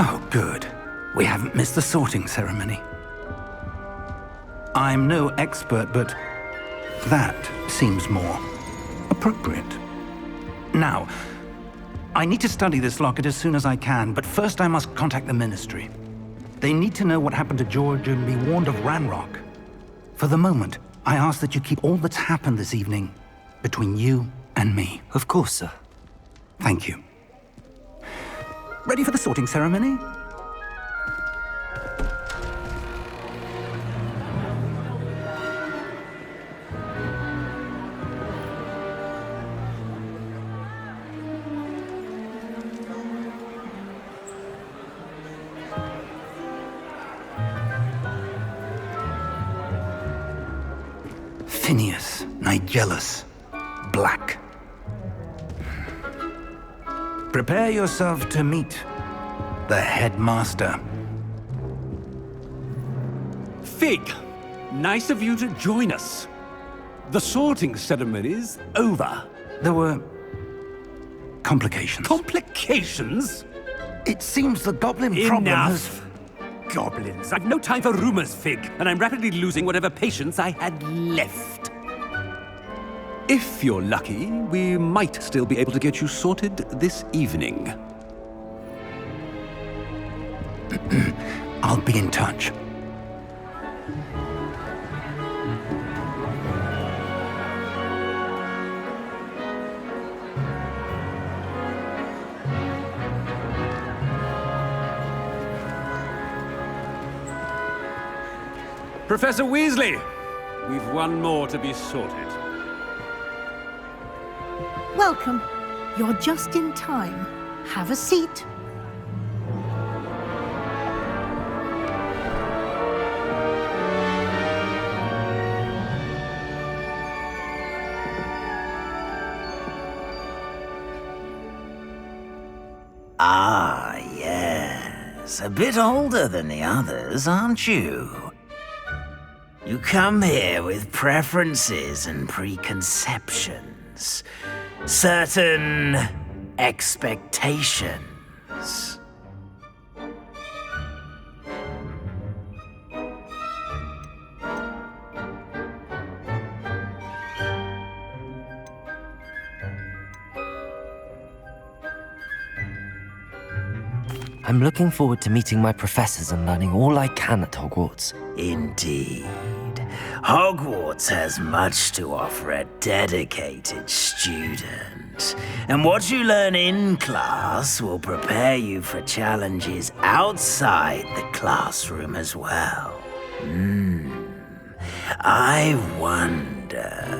Oh, good. We haven't missed the sorting ceremony. I'm no expert, but that seems more appropriate. Now, I need to study this locket as soon as I can, but first I must contact the Ministry. They need to know what happened to George and be warned of Ranrock. For the moment, I ask that you keep all that's happened this evening between you and me. Of course, sir. Thank you. Ready for the sorting ceremony? Phineas, Nigellus, Black. Prepare yourself to meet the headmaster. Fig, nice of you to join us. The sorting ceremony's over. There were complications. Complications? It seems the goblin problem has... Enough! Goblins. I've no time for rumors, Fig, and I'm rapidly losing whatever patience I had left. If you're lucky, we might still be able to get you sorted this evening. I'll be in touch. Professor Weasley, we've one more to be sorted. Welcome. You're just in time. Have a seat. Ah, yes. A bit older than the others, aren't you? You come here with preferences and preconceptions. Certain expectations. I'm looking forward to meeting my professors and learning all I can at Hogwarts. Indeed. Hogwarts has much to offer a dedicated student. And what you learn in class will prepare you for challenges outside the classroom as well. I wonder...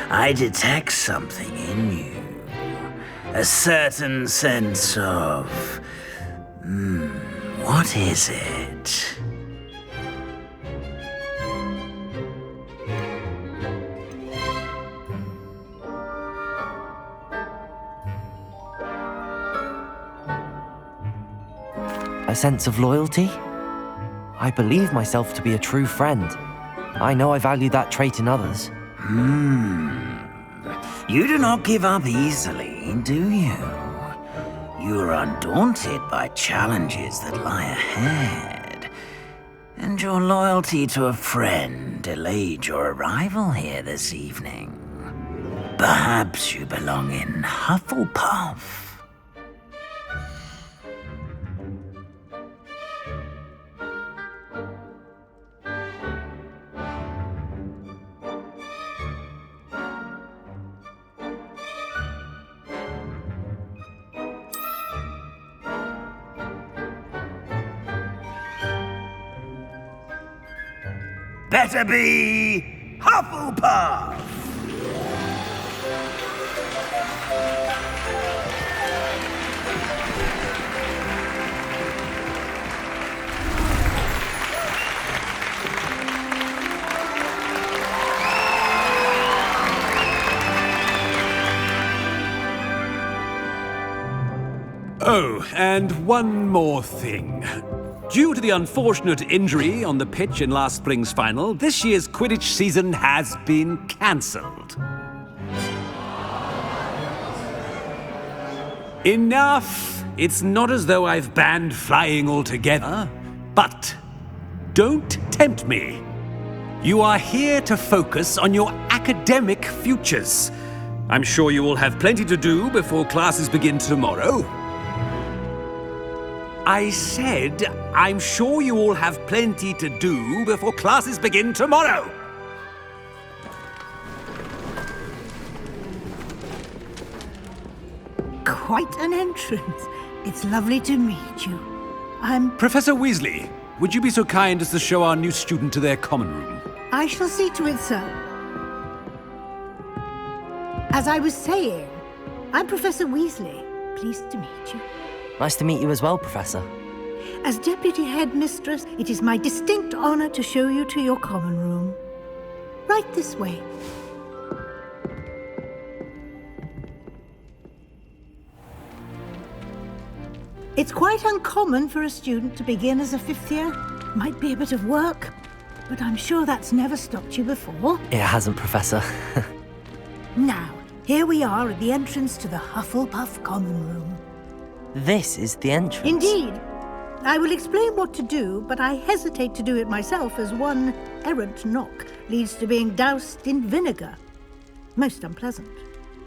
I detect something in you. A certain sense of... what is it? A sense of loyalty? I believe myself to be a true friend. I know I value that trait in others. You do not give up easily, do you? You are undaunted by challenges that lie ahead. And your loyalty to a friend delayed your arrival here this evening. Perhaps you belong in Hufflepuff. Better be Hufflepuff! Oh, and one more thing. Due to the unfortunate injury on the pitch in last spring's final, this year's Quidditch season has been cancelled. Enough! It's not as though I've banned flying altogether, but don't tempt me. You are here to focus on your academic futures. I'm sure you will have plenty to do before classes begin tomorrow. I said, I'm sure you all have plenty to do before classes begin tomorrow. Quite an entrance. It's lovely to meet you. Professor Weasley, would you be so kind as to show our new student to their common room? I shall see to it, sir. As I was saying, I'm Professor Weasley. Pleased to meet you. Nice to meet you as well, Professor. As Deputy Headmistress, it is my distinct honor to show you to your common room. Right this way. It's quite uncommon for a student to begin as a fifth year. Might be a bit of work, but I'm sure that's never stopped you before. It hasn't, Professor. Now, here we are at the entrance to the Hufflepuff Common Room. This is the entrance. Indeed. I will explain what to do, but I hesitate to do it myself as one errant knock leads to being doused in vinegar. Most unpleasant.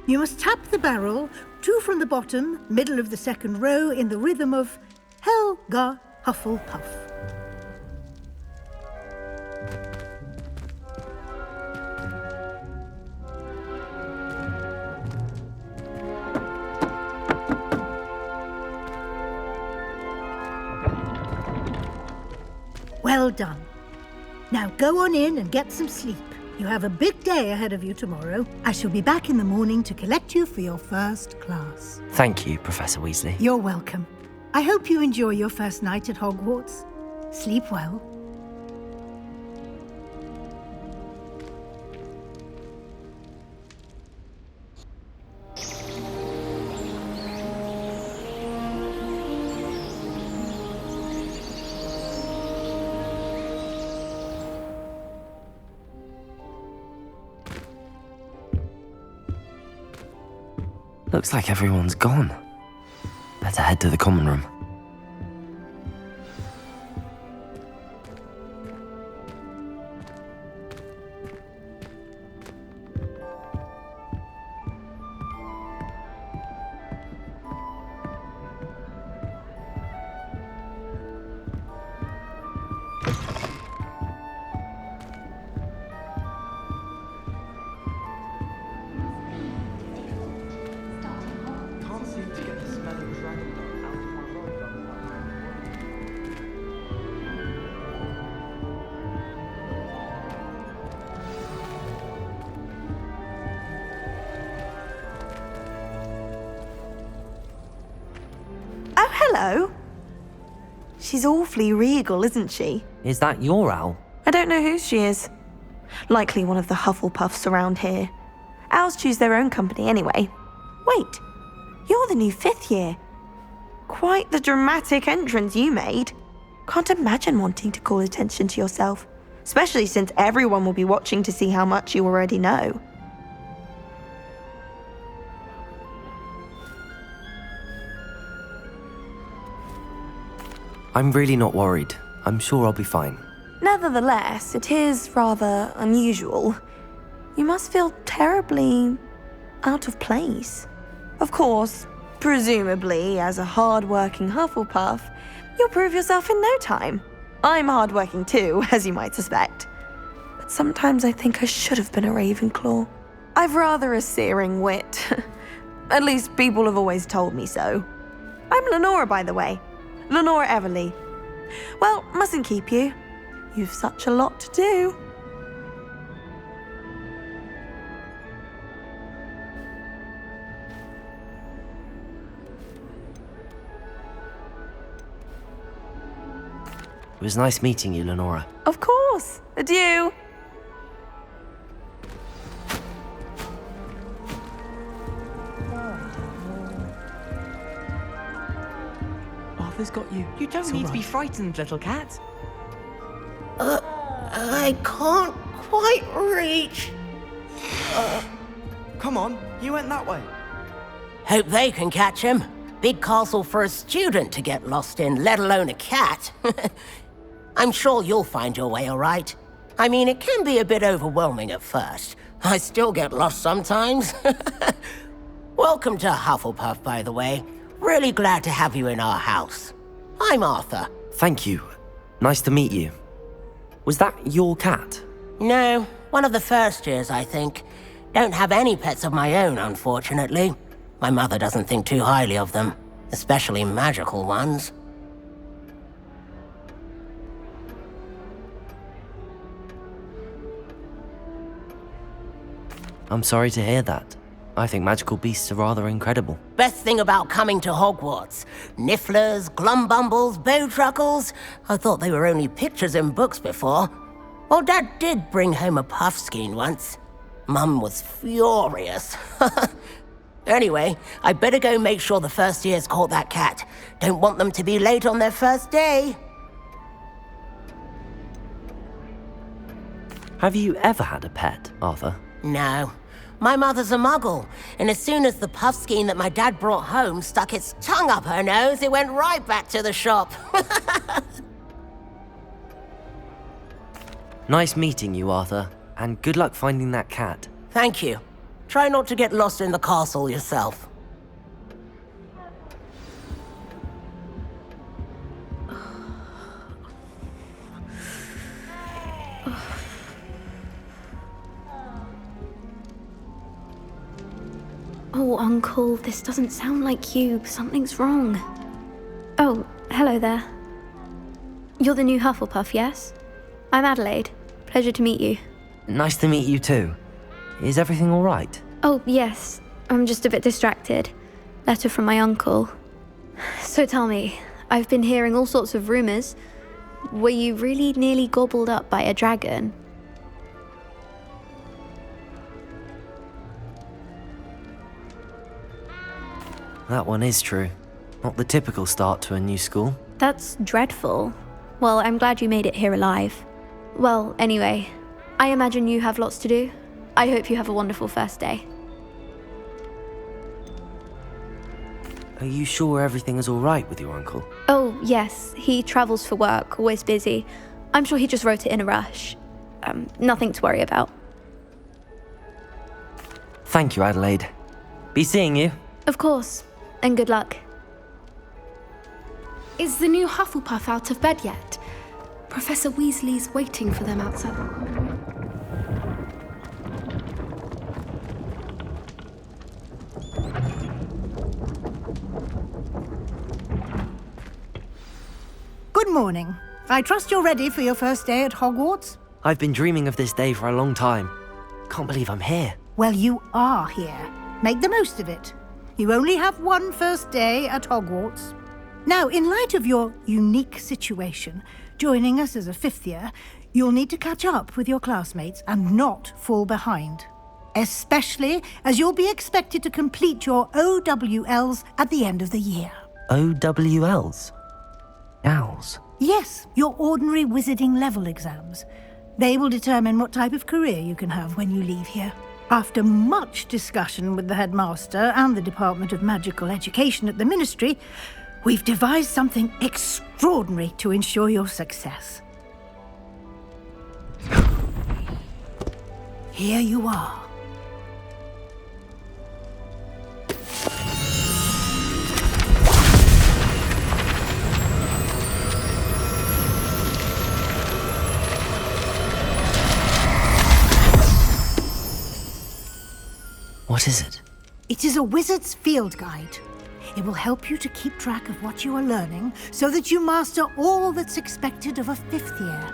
You must tap the barrel, 2 from the bottom, middle of the second row, in the rhythm of Helga Hufflepuff. Well done. Now go on in and get some sleep. You have a big day ahead of you tomorrow. I shall be back in the morning to collect you for your first class. Thank you, Professor Weasley. You're welcome. I hope you enjoy your first night at Hogwarts. Sleep well. Looks like everyone's gone. Better head to the common room. Hello. She's awfully regal, isn't she? Is that your owl? I don't know who she is. Likely one of the Hufflepuffs around here. Owls choose their own company anyway. Wait, you're the new 5th year. Quite the dramatic entrance you made. Can't imagine wanting to call attention to yourself, especially since everyone will be watching to see how much you already know. I'm really not worried. I'm sure I'll be fine. Nevertheless, it is rather unusual. You must feel terribly out of place. Of course, presumably, as a hard-working Hufflepuff, you'll prove yourself in no time. I'm hard-working too, as you might suspect. But sometimes I think I should have been a Ravenclaw. I've rather a searing wit. At least people have always told me so. I'm Lenora, by the way. Lenora Everly. Well, mustn't keep you. You've such a lot to do. It was nice meeting you, Lenora. Of course. Adieu. Arthur's got you. You don't need to be frightened, little cat. I can't quite reach. Come on, you went that way. Hope they can catch him. big castle for a student to get lost in, let alone a cat. I'm sure you'll find your way all right. I mean, it can be a bit overwhelming at first. I still get lost sometimes. Welcome to Hufflepuff, by the way. Really glad to have you in our house. I'm Arthur. Thank you. Nice to meet you. Was that your cat? No, one of the first years, I think. Don't have any pets of my own, unfortunately. My mother doesn't think too highly of them, especially magical ones. I'm sorry to hear that. I think magical beasts are rather incredible. Best thing about coming to Hogwarts. Nifflers, glumbumbles, bowtruckles. I thought they were only pictures in books before. Well, Dad did bring home a puffskein once. Mum was furious. Anyway, I better go make sure the first years caught that cat. Don't want them to be late on their first day. Have you ever had a pet, Arthur? No. My mother's a muggle, and as soon as the puffskein that my dad brought home stuck its tongue up her nose, it went right back to the shop. Nice meeting you, Arthur, and good luck finding that cat. Thank you. Try not to get lost in the castle yourself. Oh, Uncle, this doesn't sound like you. Something's wrong. Oh, hello there. You're the new Hufflepuff, yes? I'm Adelaide. Pleasure to meet you. Nice to meet you too. Is everything all right? Oh, yes. I'm just a bit distracted. Letter from my uncle. So tell me, I've been hearing all sorts of rumors. Were you really nearly gobbled up by a dragon? That one is true. Not the typical start to a new school. That's dreadful. Well, I'm glad you made it here alive. Well, anyway, I imagine you have lots to do. I hope you have a wonderful first day. Are you sure everything is all right with your uncle? Oh, yes. He travels for work, always busy. I'm sure he just wrote it in a rush. Nothing to worry about. Thank you, Adelaide. Be seeing you. Of course. And good luck. Is the new Hufflepuff out of bed yet? Professor Weasley's waiting for them outside. Good morning. I trust you're ready for your first day at Hogwarts? I've been dreaming of this day for a long time. Can't believe I'm here. Well, you are here. Make the most of it. You only have one first day at Hogwarts. Now, in light of your unique situation, joining us as a fifth year, you'll need to catch up with your classmates and not fall behind. Especially as you'll be expected to complete your OWLs at the end of the year. OWLs? Owls? Yes, your ordinary wizarding level exams. They will determine what type of career you can have when you leave here. After much discussion with the headmaster and the Department of Magical Education at the Ministry, we've devised something extraordinary to ensure your success. Here you are. What is it? It is a wizard's field guide. It will help you to keep track of what you are learning so that you master all that's expected of a fifth year.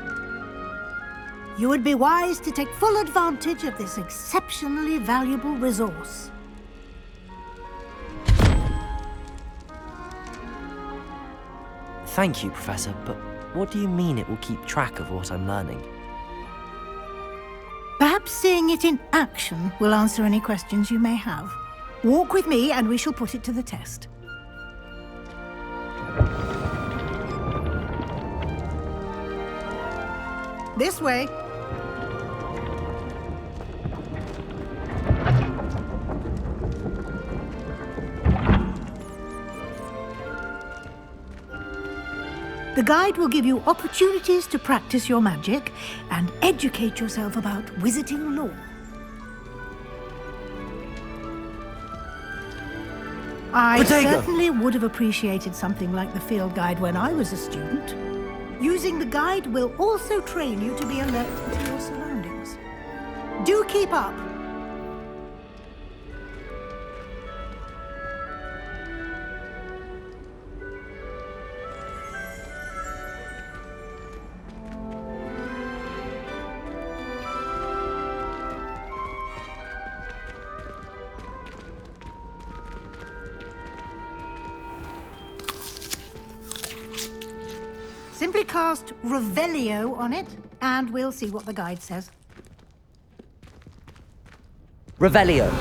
You would be wise to take full advantage of this exceptionally valuable resource. Thank you, Professor, but what do you mean it will keep track of what I'm learning? Perhaps seeing it in action will answer any questions you may have. Walk with me and we shall put it to the test. This way. The guide will give you opportunities to practice your magic and educate yourself about wizarding lore. I certainly would have appreciated something like the field guide when I was a student. Using the guide will also train you to be alert to your surroundings. Do keep up. Simply cast Revelio on it, and we'll see what the guide says. Revelio.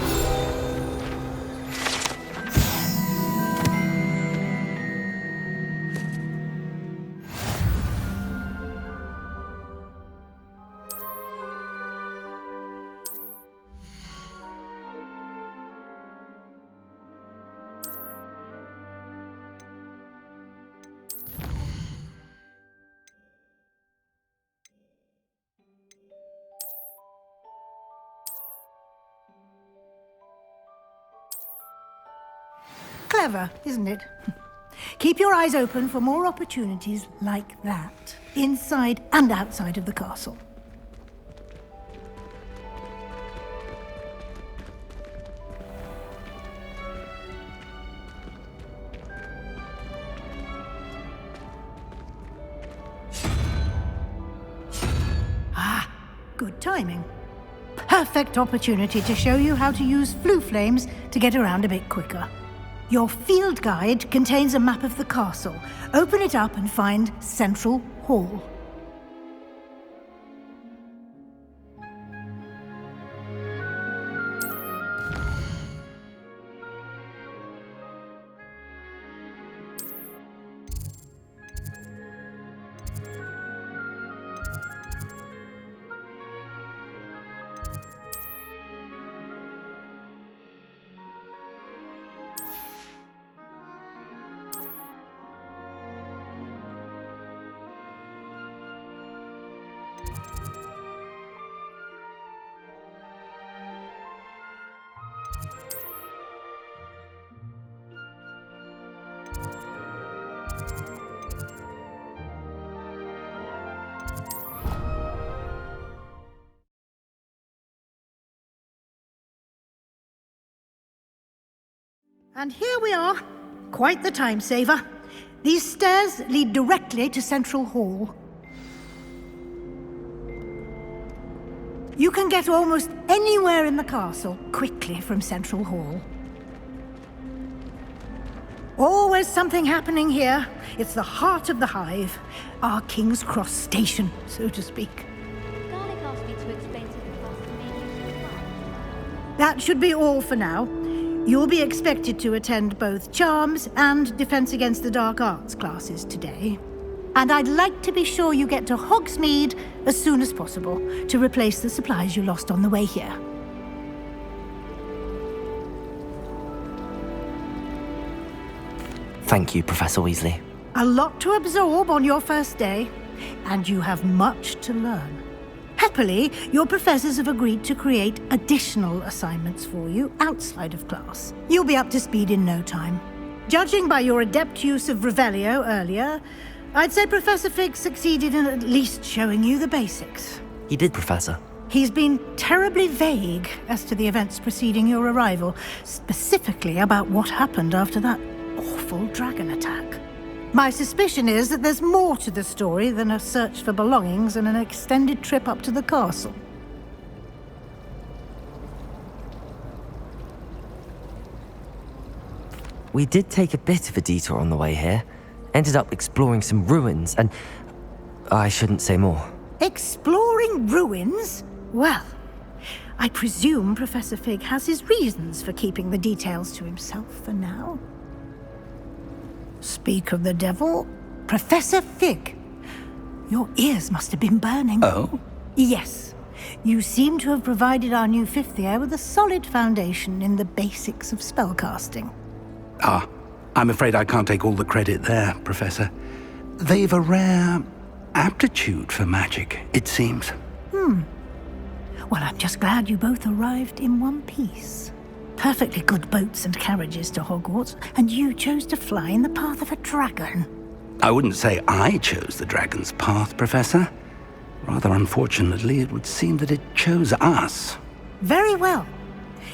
Clever, isn't it? Keep your eyes open for more opportunities like that, inside and outside of the castle. Ah, good timing. Perfect opportunity to show you how to use flue flames to get around a bit quicker. Your field guide contains a map of the castle. Open it up and find Central Hall. And here we are. Quite the time saver. These stairs lead directly to Central Hall. You can get almost anywhere in the castle quickly from Central Hall. Always something happening here. It's the heart of the hive. Our King's Cross station, so to speak. Garlic asked me to explain to the class the main use of fire. That should be all for now. You'll be expected to attend both Charms and Defense Against the Dark Arts classes today. And I'd like to be sure you get to Hogsmeade as soon as possible to replace the supplies you lost on the way here. Thank you, Professor Weasley. A lot to absorb on your first day, and you have much to learn. Happily, your professors have agreed to create additional assignments for you outside of class. You'll be up to speed in no time. Judging by your adept use of Revelio earlier, I'd say Professor Fig succeeded in at least showing you the basics. He did, Professor. He's been terribly vague as to the events preceding your arrival, specifically about what happened after that awful dragon attack. My suspicion is that there's more to the story than a search for belongings and an extended trip up to the castle. We did take a bit of a detour on the way here. Ended up exploring some ruins and... I shouldn't say more. Exploring ruins? Well, I presume Professor Fig has his reasons for keeping the details to himself for now. Speak of the devil, Professor Fig. Your ears must have been burning. Oh? Yes. You seem to have provided our new fifth year with a solid foundation in the basics of spellcasting. Ah, I'm afraid I can't take all the credit there, Professor. They've a rare aptitude for magic, it seems. Well, I'm just glad you both arrived in one piece. Perfectly good boats and carriages to Hogwarts, and you chose to fly in the path of a dragon. I wouldn't say I chose the dragon's path, Professor. Rather unfortunately, it would seem that it chose us. Very well.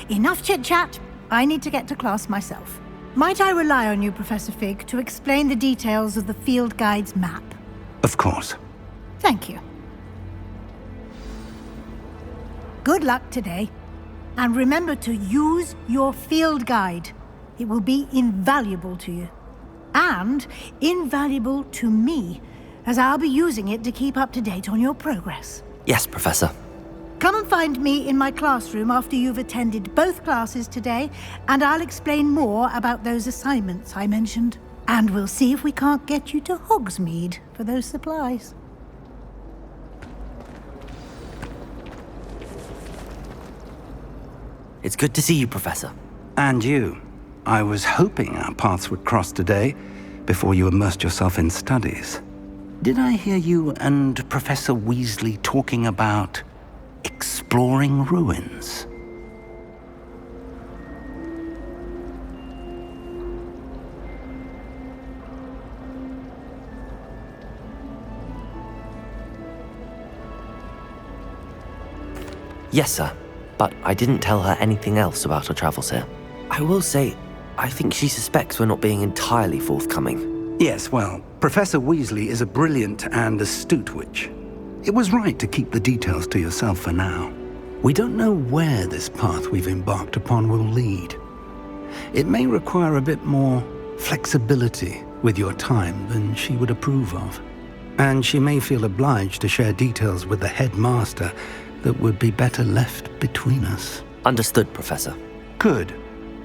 Enough chit-chat. I need to get to class myself. Might I rely on you, Professor Fig, to explain the details of the field guide's map? Of course. Thank you. Good luck today. And remember to use your field guide. It will be invaluable to you. And invaluable to me, as I'll be using it to keep up to date on your progress. Yes, Professor. Come and find me in my classroom after you've attended both classes today, and I'll explain more about those assignments I mentioned. And we'll see if we can't get you to Hogsmeade for those supplies. It's good to see you, Professor. And you. I was hoping our paths would cross today, before you immersed yourself in studies. Did I hear you and Professor Weasley talking about exploring ruins? Yes, sir. But I didn't tell her anything else about our travels here. I will say, I think she suspects we're not being entirely forthcoming. Yes, well, Professor Weasley is a brilliant and astute witch. It was right to keep the details to yourself for now. We don't know where this path we've embarked upon will lead. It may require a bit more flexibility with your time than she would approve of. And she may feel obliged to share details with the headmaster that would be better left between us. Understood, Professor. Good.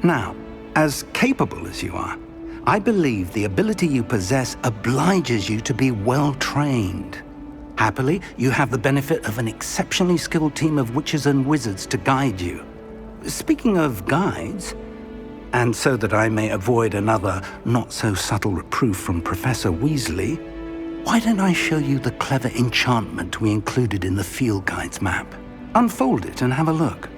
Now, as capable as you are, I believe the ability you possess obliges you to be well-trained. Happily, you have the benefit of an exceptionally skilled team of witches and wizards to guide you. Speaking of guides, and so that I may avoid another not-so-subtle reproof from Professor Weasley, why don't I show you the clever enchantment we included in the field guide's map? Unfold it and have a look.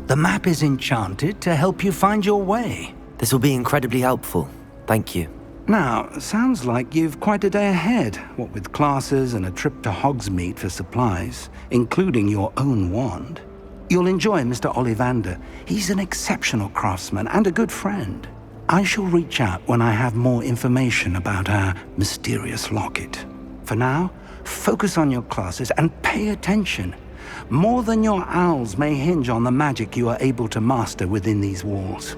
The map is enchanted to help you find your way. This will be incredibly helpful. Thank you. Now, sounds like you've quite a day ahead, what with classes and a trip to Hogsmeade for supplies, including your own wand. You'll enjoy Mr. Ollivander. He's an exceptional craftsman and a good friend. I shall reach out when I have more information about our mysterious locket. For now, focus on your classes and pay attention. More than your owls may hinge on the magic you are able to master within these walls.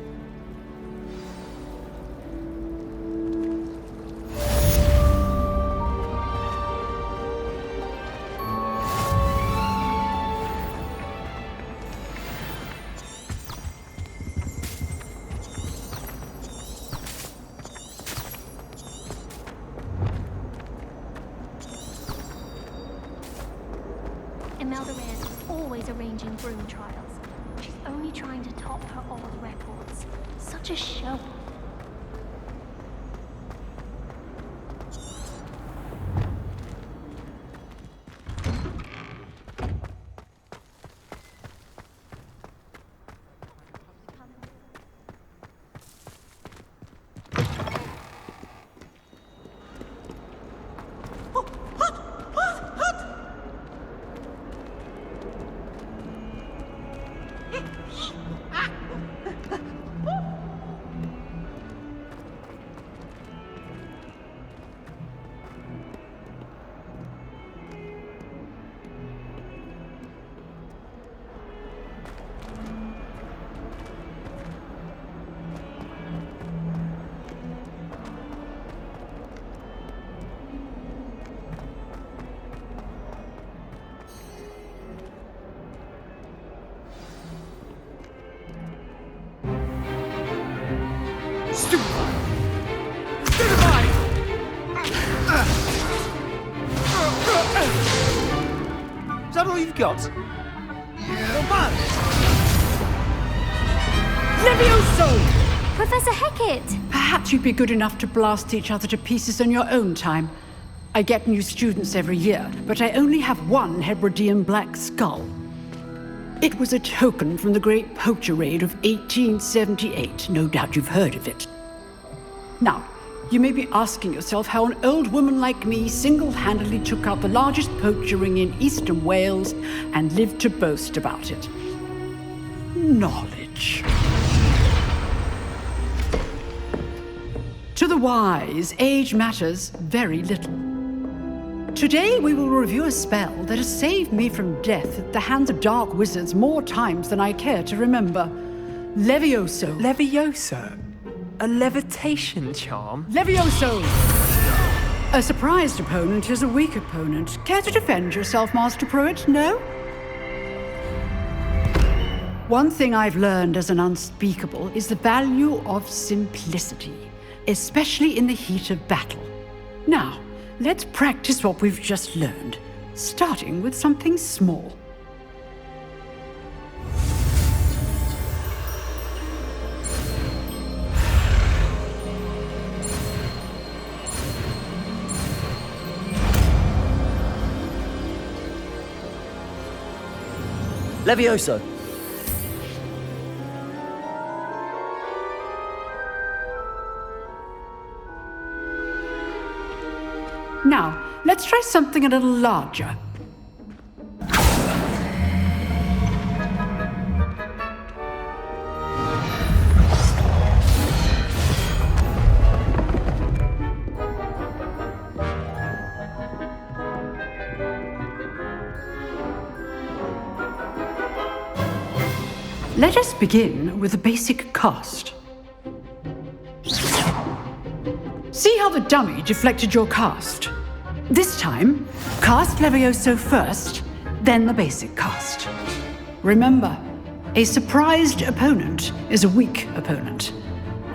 Imelda Reyes is always arranging broom trials. She's only trying to top her old records. Such a show. we've got? Levioso! Professor Hecat! Perhaps you'd be good enough to blast each other to pieces on your own time. I get new students every year, but I only have one Hebridean black skull. It was a token from the Great Poacher Raid of 1878. No doubt you've heard of it. Now, you may be asking yourself how an old woman like me single-handedly took out the largest poacher ring in eastern Wales and lived to boast about it. Knowledge. To the wise, age matters very little. Today we will review a spell that has saved me from death at the hands of dark wizards more times than I care to remember. Levioso. Levioso? A levitation charm? Levioso! A surprised opponent is a weak opponent. Care to defend yourself, Master Pruitt? No? One thing I've learned as an unspeakable is the value of simplicity, especially in the heat of battle. Now, let's practice what we've just learned, starting with something small. Levioso! Now, let's try something a little larger. Let us begin with the basic cast. See how the dummy deflected your cast? This time, cast Levioso first, then the basic cast. Remember, a surprised opponent is a weak opponent.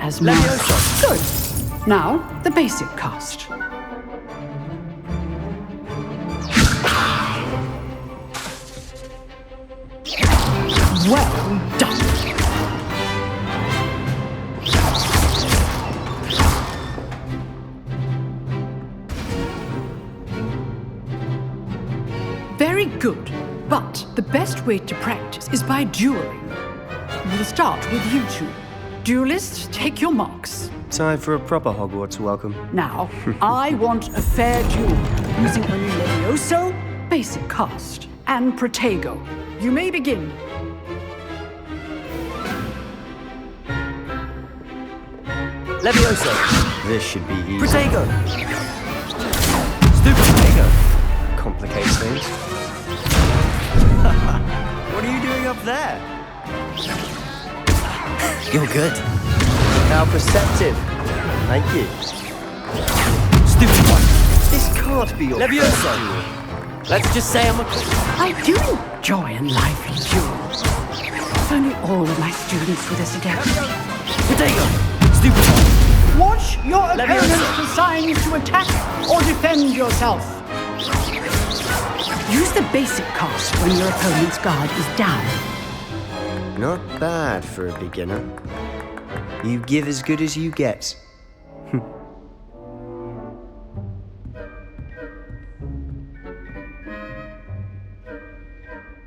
As Levioso. Good. Now, the basic cast. Well done. Very good, but the best way to practice is by dueling. We'll start with you two. Duelists, take your marks. Time for a proper Hogwarts welcome. Now, I want a fair duel, using only Levioso, basic cast, and Protego. You may begin. Levioso! This should be easy. Protego! Stupid Protego! Complicates things. What are you doing up there? You're good. How perceptive. Thank you. Stupid one! This can't be your Levioso! Let's just say I'm a... I do enjoy a lively duel. If only all of my students were this adept. Protego! Stupid one! Watch your opponents for signs to attack or defend yourself. Use the basic cast when your opponent's guard is down. Not bad for a beginner. You give as good as you get.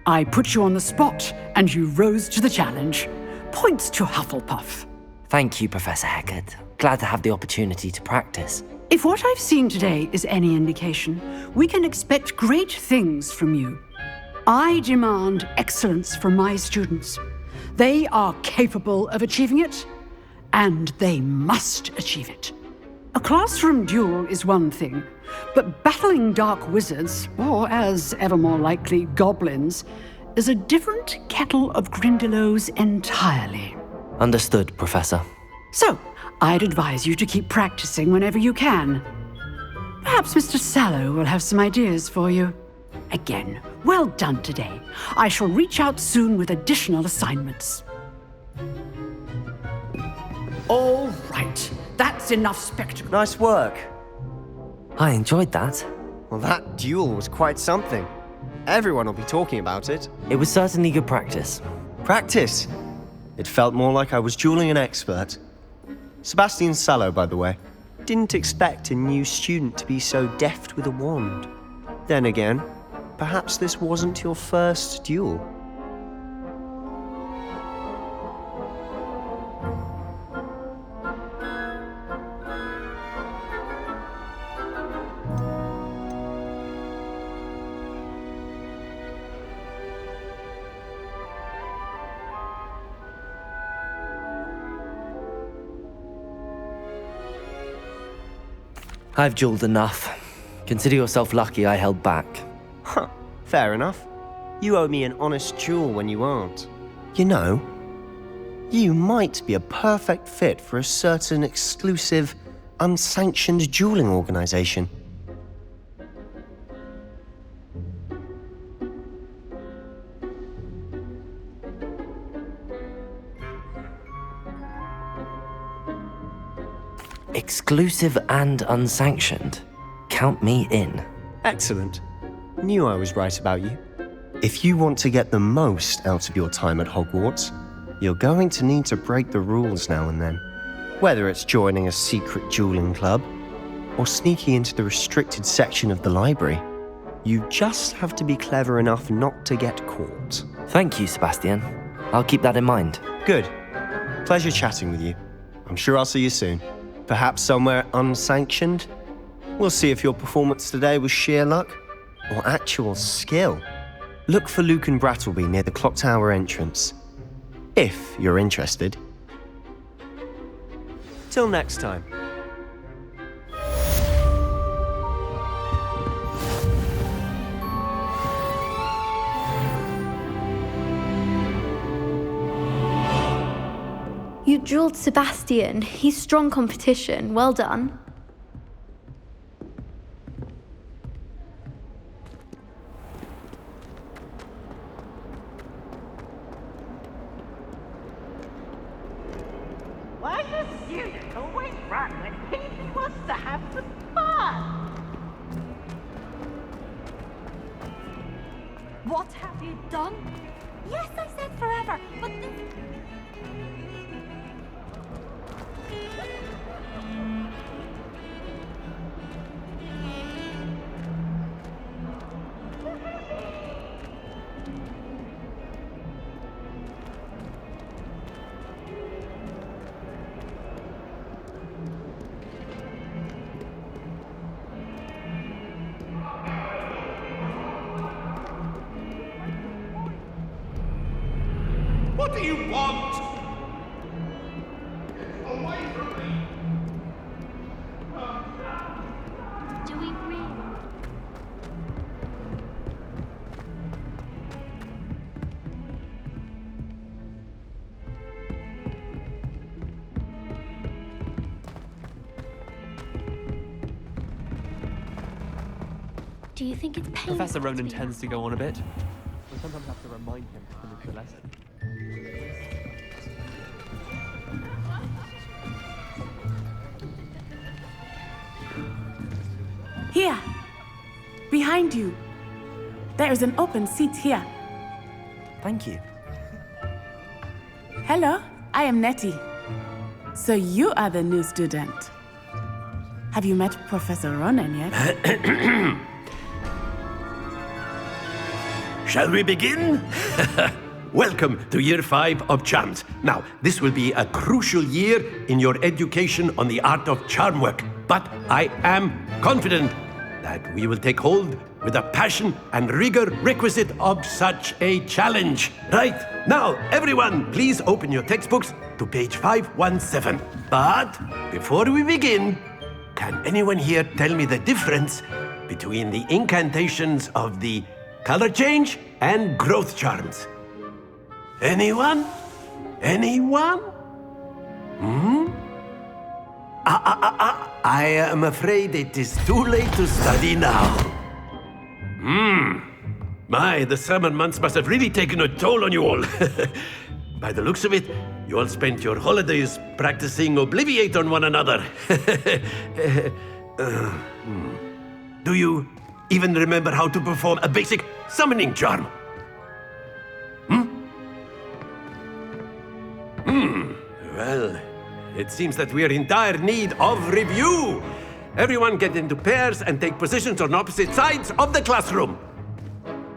I put you on the spot, and you rose to the challenge. Points to Hufflepuff. Thank you, Professor Hecat. Glad to have the opportunity to practice. If what I've seen today is any indication, we can expect great things from you. I demand excellence from my students. They are capable of achieving it, and they must achieve it. A classroom duel is one thing, but battling dark wizards, or as ever more likely, goblins, is a different kettle of Grindylows entirely. Understood, Professor. So, I'd advise you to keep practicing whenever you can. Perhaps Mr. Sallow will have some ideas for you. Again, well done today. I shall reach out soon with additional assignments. All right, that's enough spectacle. Nice work. I enjoyed that. Well, that duel was quite something. Everyone will be talking about it. It was certainly good practice. Practice? It felt more like I was dueling an expert. Sebastian Sallow, by the way. Didn't expect a new student to be so deft with a wand. Then again, perhaps this wasn't your first duel. I've dueled enough. Consider yourself lucky I held back. Huh, fair enough. You owe me an honest duel when you aren't. You know, you might be a perfect fit for a certain exclusive, unsanctioned dueling organization. Exclusive and unsanctioned. Count me in. Excellent. Knew I was right about you. If you want to get the most out of your time at Hogwarts, you're going to need to break the rules now and then. Whether it's joining a secret dueling club, or sneaking into the restricted section of the library, you just have to be clever enough not to get caught. Thank you, Sebastian. I'll keep that in mind. Good. Pleasure chatting with you. I'm sure I'll see you soon. Perhaps somewhere unsanctioned? We'll see if your performance today was sheer luck or actual skill. Look for Luke and Brattleby near the clock tower entrance, if you're interested. Till next time. You dueled Sebastian. He's strong competition. Well done. Why does students always run when he wants to have some fun? What have you done? Yes, I said forever, but this... What do you want? Away from me! Do we really? Do you think it's painful? Professor Ronan tends to go on a bit. We sometimes have to remind him to finish the lesson. Here, behind you. There is an open seat here. Thank you. Hello, I am Nettie. So you are the new student. Have you met Professor Ronan yet? Shall we begin? Welcome to Year 5 of Charms. Now, this will be a crucial year in your education on the art of charm work. But I am confident that we will take hold with the passion and rigor requisite of such a challenge. Right, now, everyone, please open your textbooks to page 517. But before we begin, can anyone here tell me the difference between the incantations of the color change and growth charms? Anyone? Anyone? I am afraid it is too late to study now. My, the summer months must have really taken a toll on you all. By the looks of it, you all spent your holidays practicing Obliviate on one another. Do you even remember how to perform a basic summoning charm. Well, it seems that we are in dire need of review. Everyone get into pairs and take positions on opposite sides of the classroom.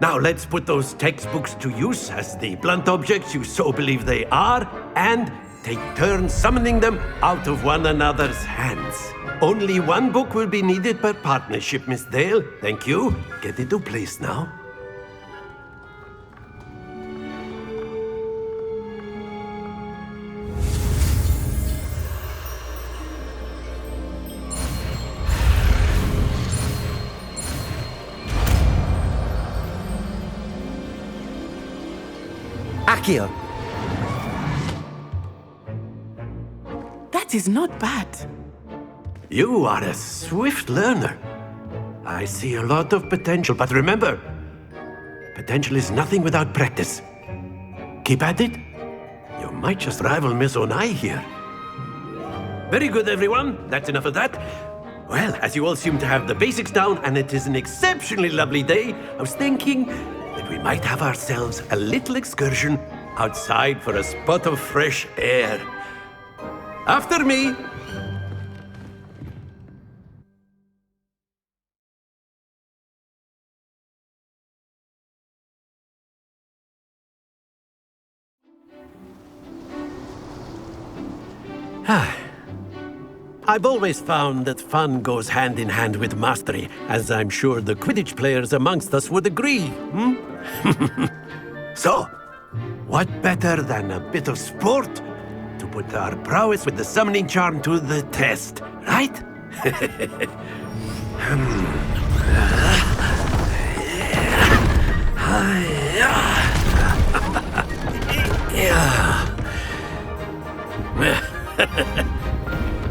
Now let's put those textbooks to use as the blunt objects you so believe they are, and take turns summoning them out of one another's hands. Only one book will be needed per partnership, Miss Dale. Thank you. Get into place now. Accio! That is not bad. You are a swift learner. I see a lot of potential, but remember, potential is nothing without practice. Keep at it. You might just rival Miss Onai here. Very good, everyone. That's enough of that. Well, as you all seem to have the basics down, and it is an exceptionally lovely day, I was thinking that we might have ourselves a little excursion outside for a spot of fresh air. After me! I've always found that fun goes hand in hand with mastery, as I'm sure the Quidditch players amongst us would agree, So, what better than a bit of sport to put our prowess with the summoning charm to the test, right?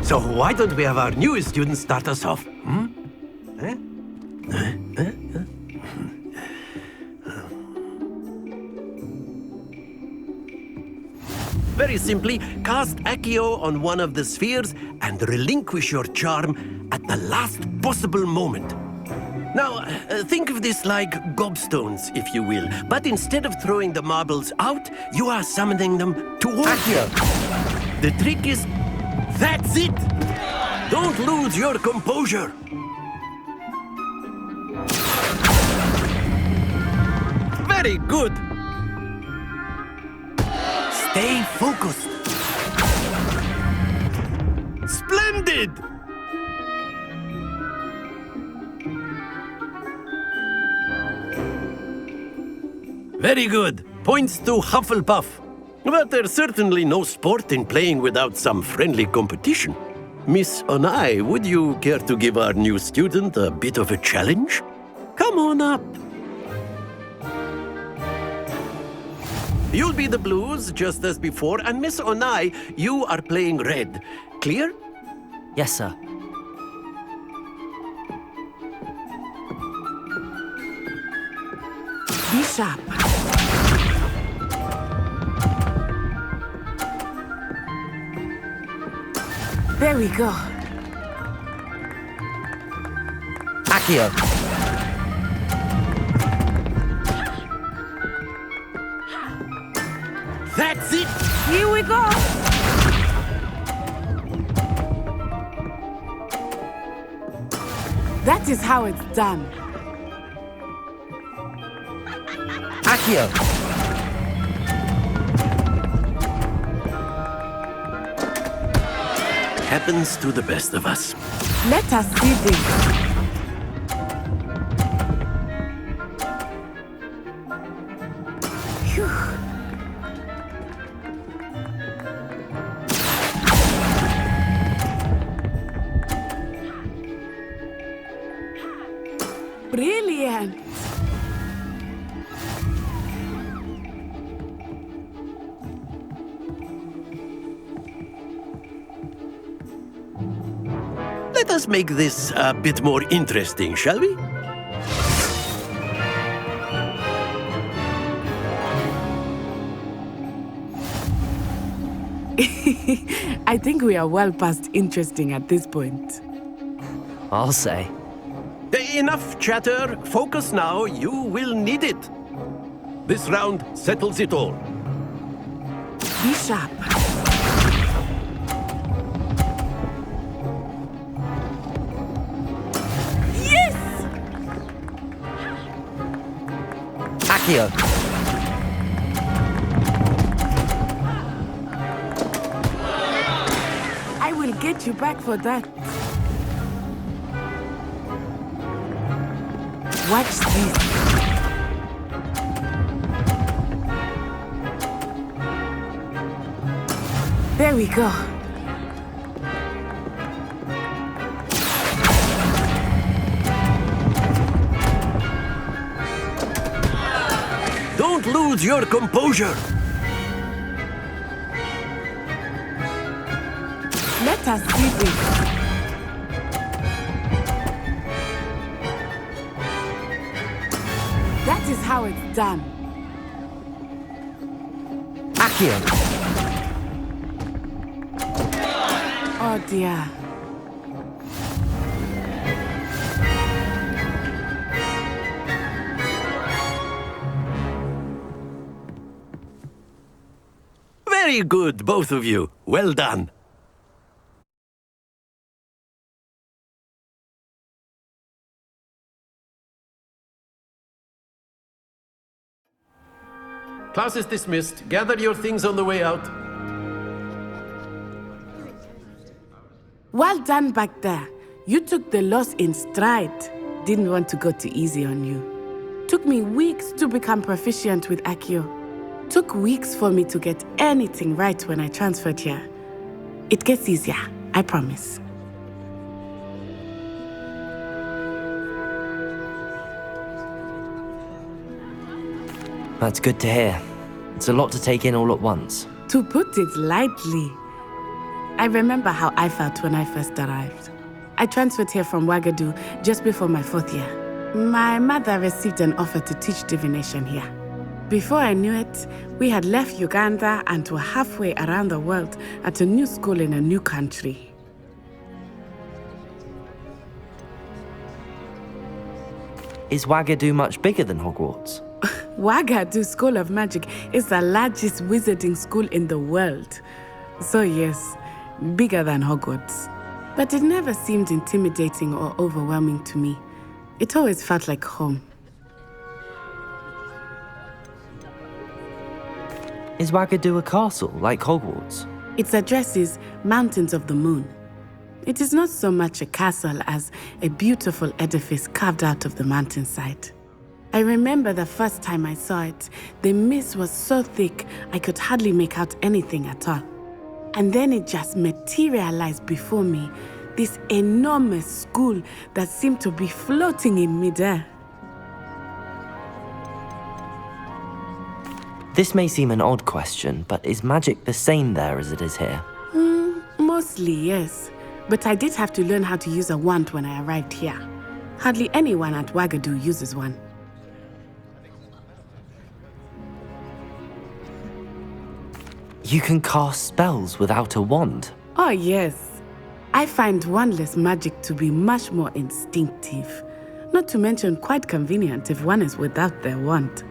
So why don't we have our newest student start us off? Very simply, cast Accio on one of the spheres and relinquish your charm at the last possible moment. Now, think of this like gobstones, if you will. But instead of throwing the marbles out, you are summoning them towards you. The trick is, that's it! Don't lose your composure. Very good. Stay focused. Splendid! Very good. Points to Hufflepuff. But there's certainly no sport in playing without some friendly competition. Miss Onai, would you care to give our new student a bit of a challenge? Come on up. You'll be the blues, just as before, and Miss Onai, you are playing red. Clear? Yes, sir. Be sharp. There we go. Accio! That's it! Here we go! That is how it's done. Accio! Happens to the best of us. Let us see this. Phew. Brilliant! Let us make this a bit more interesting, shall we? I think we are well past interesting at this point. I'll say. Enough chatter. Focus now. You will need it. This round settles it all. Be sharp. Yes! Accio! I will get you back for that. Watch this. There we go. Don't lose your composure. Let us see this. That is how it's done. Accio! Oh dear. Very good, both of you. Well done. Class is dismissed. Gather your things on the way out. Well done back there. You took the loss in stride. Didn't want to go too easy on you. Took me weeks to become proficient with Accio. Took weeks for me to get anything right when I transferred here. It gets easier, I promise. That's good to hear. It's a lot to take in all at once. To put it lightly, I remember how I felt when I first arrived. I transferred here from Ouagadougou just before my 4th year. My mother received an offer to teach divination here. Before I knew it, we had left Uganda and were halfway around the world at a new school in a new country. Is Ouagadougou much bigger than Hogwarts? Ouagadougou School of Magic is the largest wizarding school in the world. So yes, bigger than Hogwarts. But it never seemed intimidating or overwhelming to me. It always felt like home. Is Ouagadougou a castle, like Hogwarts? Its address is Mountains of the Moon. It is not so much a castle as a beautiful edifice carved out of the mountainside. I remember the first time I saw it, the mist was so thick I could hardly make out anything at all. And then it just materialized before me, this enormous school that seemed to be floating in midair. This may seem an odd question, but is magic the same there as it is here? Mostly, yes. But I did have to learn how to use a wand when I arrived here. Hardly anyone at Ouagadougou uses one. You can cast spells without a wand? Oh, yes. I find wandless magic to be much more instinctive. Not to mention quite convenient if one is without their wand.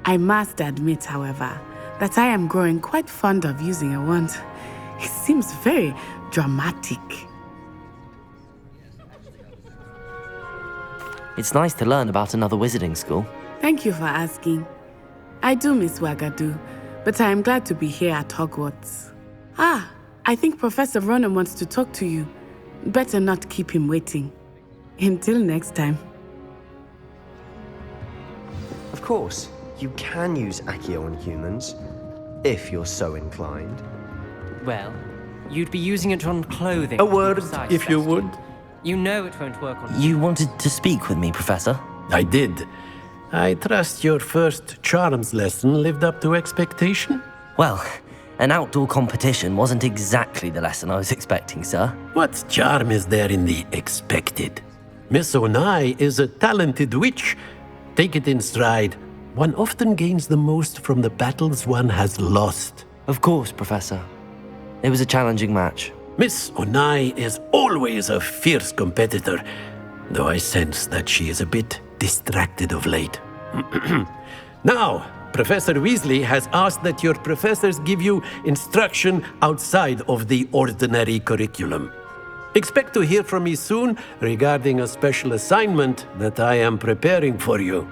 I must admit, however, that I am growing quite fond of using a wand. It seems very dramatic. It's nice to learn about another wizarding school. Thank you for asking. I do miss Ouagadougou, but I am glad to be here at Hogwarts. Ah, I think Professor Ronan wants to talk to you. Better not keep him waiting. Until next time. Of course, you can use Accio on humans, if you're so inclined. Well, you'd be using it on clothing. A word, if you would. You know it won't work on... You wanted to speak with me, Professor? I did. I trust your first charms lesson lived up to expectation? Well, an outdoor competition wasn't exactly the lesson I was expecting, sir. What charm is there in the expected? Miss Onai is a talented witch. Take it in stride. One often gains the most from the battles one has lost. Of course, Professor. It was a challenging match. Miss Onai is always a fierce competitor, though I sense that she is a bit distracted of late. Now, Professor Weasley has asked that your professors give you instruction outside of the ordinary curriculum. Expect to hear from me soon regarding a special assignment that I am preparing for you.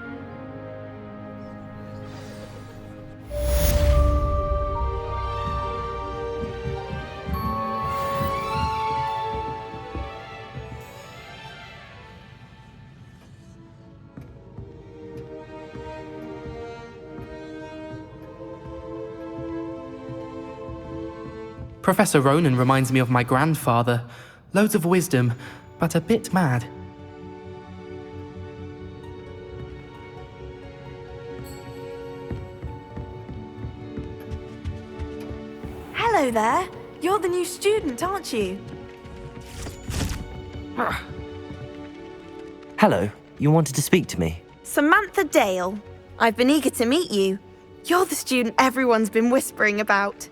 Professor Ronan reminds me of my grandfather. Loads of wisdom, but a bit mad. Hello there. You're the new student, aren't you? Hello, you wanted to speak to me? Samantha Dale. I've been eager to meet you. You're the student everyone's been whispering about.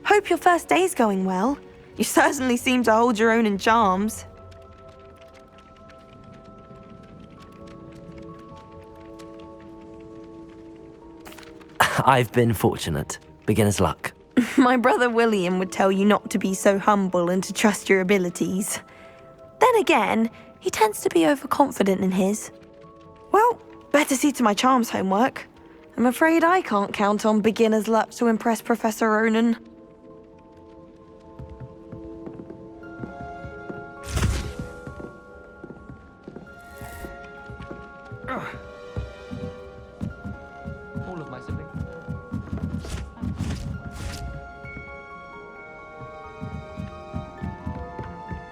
Hope your first day's going well. You certainly seem to hold your own in charms. I've been fortunate. Beginner's luck. My brother William would tell you not to be so humble and to trust your abilities. Then again, he tends to be overconfident in his. Well, better see to my charms homework. I'm afraid I can't count on beginner's luck to impress Professor Ronan. All of my siblings.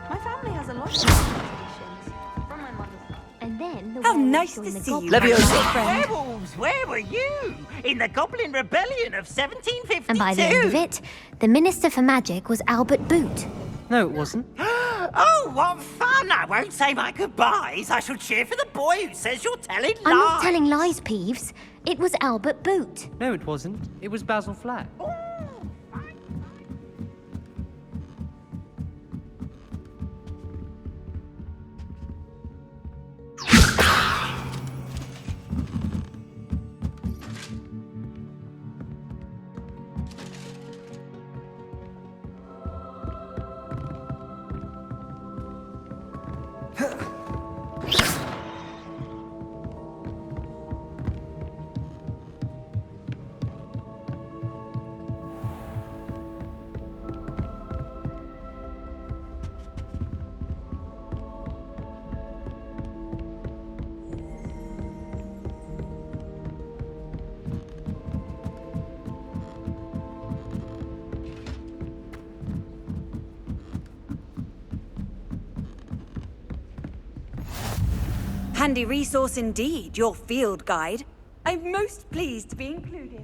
My family has a lot of traditions from my mother's side. And then the How werewolves nice joined to the see you, goblins. my friend. Werewolves, where were you? In the Goblin Rebellion of 1752? And by the end of it, the Minister for Magic was Albert Boot. No, it wasn't. Oh, what fun! I won't say my goodbyes. I shall cheer for the boy who says you're telling lies. I'm not telling lies, Peeves. It was Albert Boot. No, it wasn't. It was Basil Flack. Handy resource indeed, your field guide. I'm most pleased to be included.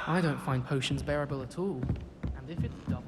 I don't find potions bearable at all. And if it's double...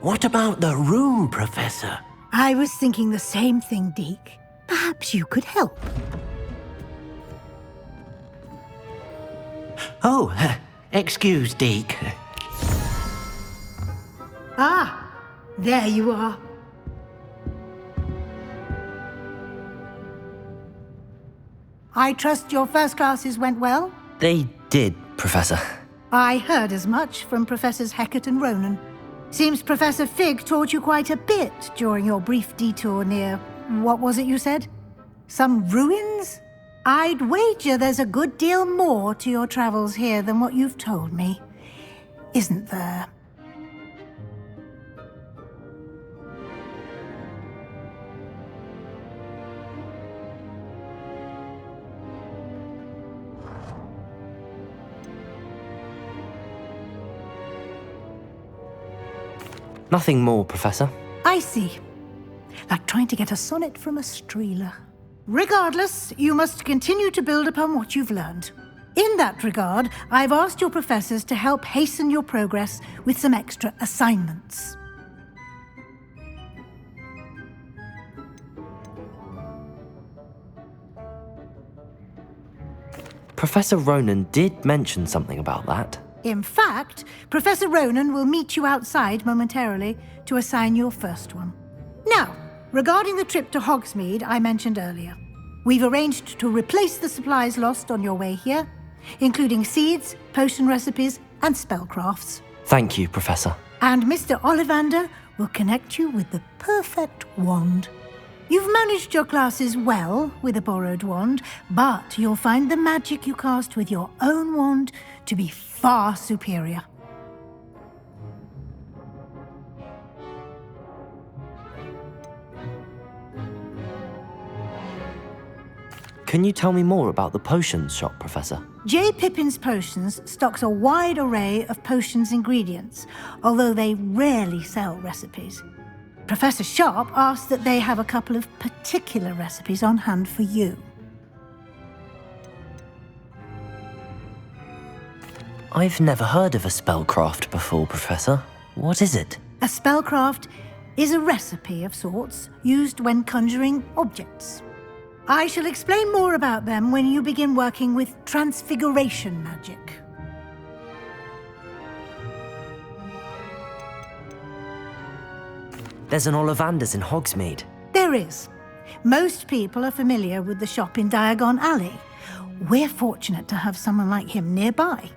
What about the room, Professor? I was thinking the same thing, Deke. Perhaps you could help. Oh, excuse, Deke. Ah, there you are. I trust your first classes went well? They did, Professor. I heard as much from Professors Hecat and Ronan. Seems Professor Fig taught you quite a bit during your brief detour near... what was it you said? Some ruins? I'd wager there's a good deal more to your travels here than what you've told me. Isn't there? Nothing more, Professor. I see. Like trying to get a sonnet from a streeler. Regardless, you must continue to build upon what you've learned. In that regard, I've asked your professors to help hasten your progress with some extra assignments. Professor Ronan did mention something about that. In fact, Professor Ronan will meet you outside momentarily to assign your first one. Now, regarding the trip to Hogsmeade I mentioned earlier, we've arranged to replace the supplies lost on your way here, including seeds, potion recipes, and spellcrafts. Thank you, Professor. And Mr. Ollivander will connect you with the perfect wand. You've managed your classes well with a borrowed wand, but you'll find the magic you cast with your own wand to be far superior. Can you tell me more about the potions shop, Professor? J. Pippin's Potions stocks a wide array of potions ingredients, although they rarely sell recipes. Professor Sharp asked that they have a couple of particular recipes on hand for you. I've never heard of a spellcraft before, Professor. What is it? A spellcraft is a recipe of sorts used when conjuring objects. I shall explain more about them when you begin working with transfiguration magic. There's an Ollivander's in Hogsmeade. There is. Most people are familiar with the shop in Diagon Alley. We're fortunate to have someone like him nearby.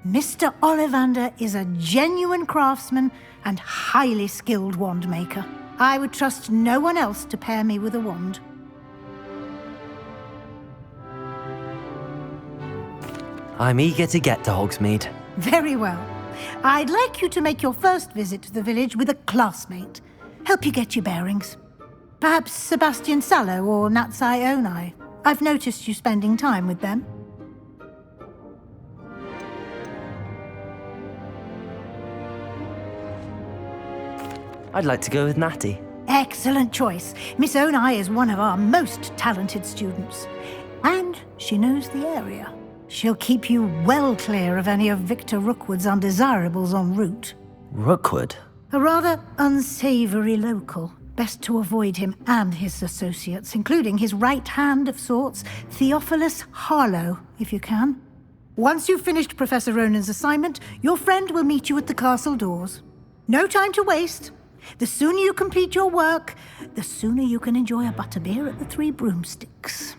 Mr. Ollivander is a genuine craftsman and highly skilled wand maker. I would trust no one else to pair me with a wand. I'm eager to get to Hogsmeade. Very well. I'd like you to make your first visit to the village with a classmate. Help you get your bearings. Perhaps Sebastian Sallow or Natsai Onai. I've noticed you spending time with them. I'd like to go with Natty. Excellent choice. Miss Onai is one of our most talented students. And she knows the area. She'll keep you well clear of any of Victor Rookwood's undesirables en route. Rookwood? A rather unsavory local. Best to avoid him and his associates, including his right hand of sorts, Theophilus Harlow, if you can. Once you've finished Professor Ronan's assignment, your friend will meet you at the castle doors. No time to waste. The sooner you complete your work, the sooner you can enjoy a butterbeer at the Three Broomsticks.